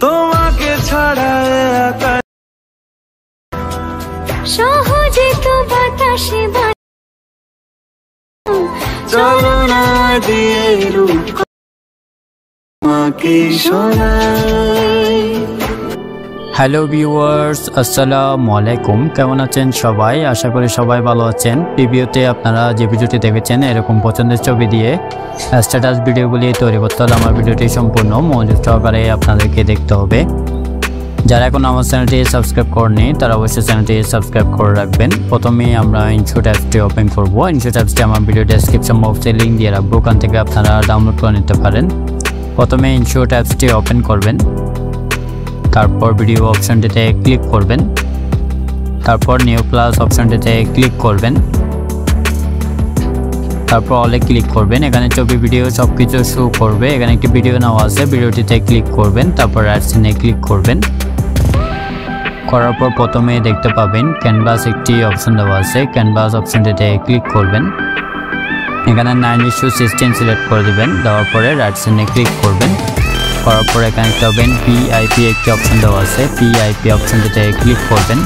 তোমাকে ছাড়া একা সহজে তো বাতাসে চলো না দিয়ে রূপ তোমাকে শোনাই। হ্যালো ভিউয়ার্স, আসসালামু আলাইকুম। কেমন আছেন সবাই? আশা করি সবাই ভালো আছেন। প্রিভিউতে আপনারা যে ভিডিওটি দেখেছেন এরকম পছন্দের ছবি দিয়ে স্ট্যাটাস ভিডিওগুলি তৈরি করতে হলে আমার ভিডিওটি সম্পূর্ণ মনোযোগ সহকারে আপনাদেরকে দেখতে হবে। যারা এখন আমার চ্যানেলটি সাবস্ক্রাইব করেনি তারা অবশ্যই চ্যানেলটি সাবস্ক্রাইব করে রাখবেন। প্রথমেই আমরা ইনশট অ্যাপসটি ওপেন করব। ইনশট অ্যাপসটি আমার ভিডিও ডেসক্রিপশন বক্সে লিঙ্ক দিয়ে রাখবো, ওখান থেকে আপনারা ডাউনলোড করে নিতে পারেন। প্রথমে ইনশট অ্যাপসটি ওপেন করবেন, তারপর ভিডিও অপশনটিতে ক্লিক করবেন, তারপর নিউ প্লাস অপশনটিতে ক্লিক করবেন, তারপর অলে ক্লিক করবেন। এখানে ছবি ভিডিও সব কিছু শো করবে। এখানে একটি ভিডিও নেওয়া আছে, ভিডিওটিতে ক্লিক করবেন, তারপর রাইট সাইডে ক্লিক করবেন। করার পর প্রথমে দেখতে পাবেন ক্যানভাস একটি অপশন দেওয়া আছে, ক্যানভাস অপশনটিতে ক্লিক করবেন। এখানে 9:16 সিলেক্ট করে দেবেন, দেওয়ার পরে রাইট সাইডে ক্লিক করবেন। করার পর এখানে দেখতে পাবেন PIP একটি অপশন দেওয়া আছে, PIP অপশনটিতে ক্লিক করবেন।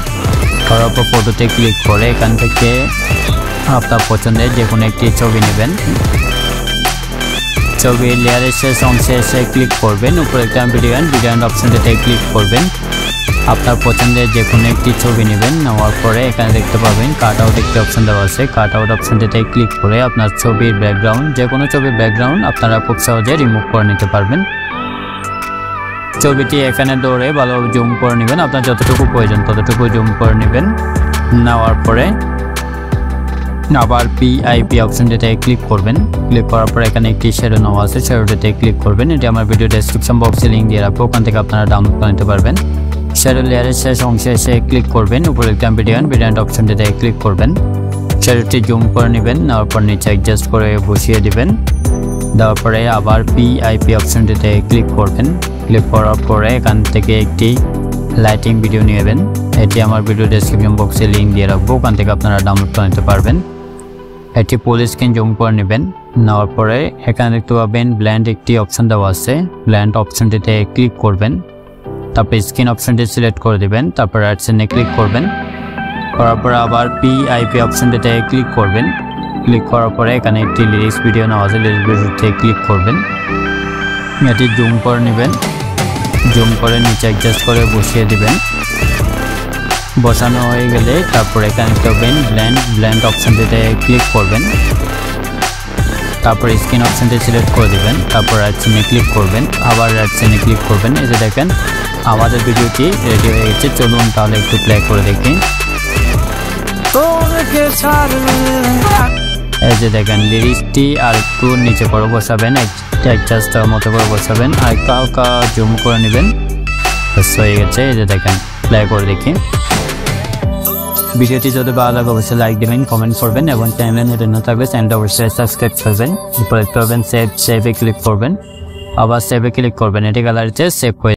করার পর ফটোতে ক্লিক করে এখান থেকে আপনার পছন্দের যে কোনো একটি ছবি নেবেন। ছবির লেয়ারের শেষ অংশে এসে ক্লিক করবেন, উপরে একটা ভিডিও অপশনটিতে ক্লিক করবেন। আপনার পছন্দের যে কোনো একটি ছবি নেবেন। নেওয়ার পরে এখানে দেখতে পাবেন কাট আউট একটি অপশন দেওয়া আছে, কাট আউট অপশনটিতে ক্লিক করে আপনার ছবির ব্যাকগ্রাউন্ড, যে কোনো ছবির ব্যাকগ্রাউন্ড আপনারা খুব সহজে রিমুভ করে নিতে পারবেন। ছবিটি এখানে ধরে ভালো জুম করে নেবেন, আপনার যতটুকু প্রয়োজন ততটুকু জুম করে নেবেন। নেওয়ার পরে আবার PIP অপশনটিতে ক্লিক করবেন। ক্লিক করার পর এখানে একটি শ্যাডো নেওয়া আছে, শ্যাডোটিতে ক্লিক করবেন। এটি আমার ভিডিও ডেসক্রিপশন বক্সে লিঙ্ক দিয়ে রাখবো, ওখান থেকে আপনারা ডাউনলোড করে নিতে পারবেন। শ্যাডো লেয়ারের শেষ অংশে এসে ক্লিক করবেন, উপরে একটা ভিডিও অপশনটিতে ক্লিক করবেন। শ্যাডোটি জুম করে নেবেন, নেওয়ার পর নিচে অ্যাডজাস্ট করে বসিয়ে দিবেন। দেওয়ার পরে আবার PIP অপশনটিতে ক্লিক করবেন। ক্লিক করার পরে এখান থেকে একটি লাইটিং ভিডিও নেবেন, এটি আমার ভিডিও ডেসক্রিপশন বক্সে লিঙ্ক দিয়ে রাখবো, ওখান থেকে আপনারা ডাউনলোড করে নিতে পারবেন। এটি ফুল স্ক্রিন জুম করে নেবেন। নেওয়ার পরে এখানে দেখতে পাবেন ব্ল্যান্ড একটি অপশন দেওয়া আছে, ব্ল্যান্ড অপশনটিতে ক্লিক করবেন, তারপর স্ক্রিন অপশনটি সিলেক্ট করে দেবেন, তারপর রাইট সাইডে ক্লিক করবেন। করার পরে আবার PIP অপশনটিতে ক্লিক করবেন। ক্লিক করার পরে এখানে একটি লিরিক্স ভিডিও নেওয়া আছে, লিরিক্স ভিডিওতে ক্লিক করবেন। এটি জুম করে নেবেন, জুম করে নিচে অ্যাডজাস্ট করে বসিয়ে দিবেন। বসানো হয়ে গেলে তারপর এখানে করবেন ব্ল্যান্ড অপশনটিতে ক্লিক করবেন, তারপর স্ক্রিন অপশনটি সিলেক্ট করে দিবেন, তারপর রাইট সাইডে ক্লিক করবেন, আবার রাইট সাইডে ক্লিক করবেন। এই যে দেখেন আমাদের ভিডিওটি রেডি হয়ে গেছে। চলুন তাহলে একটু প্লে করে দেখি। এই যে দেখেন লিরিক্সটি আর একটু নিচে করে বসাবেন, অ্যাডজাস্ট মতো করে বসাবেন, আর একটু হালকা জুম করে নেবেন। হয়ে গেছে। এই যে দেখেন প্লে করে দেখি। ভিডিওটি যদি ভালো লাগে অবশ্যই লাইক দেবেন, কমেন্ট করবেন এবং চ্যানেলে নতুন না থাকলে চ্যানেলটা অবশ্যই সাবস্ক্রাইব করবেন। এরপর করবেন সেভে ক্লিক করবেন, আবার সেভে ক্লিক করবেন, এটি গ্যালারিতে সেভ করে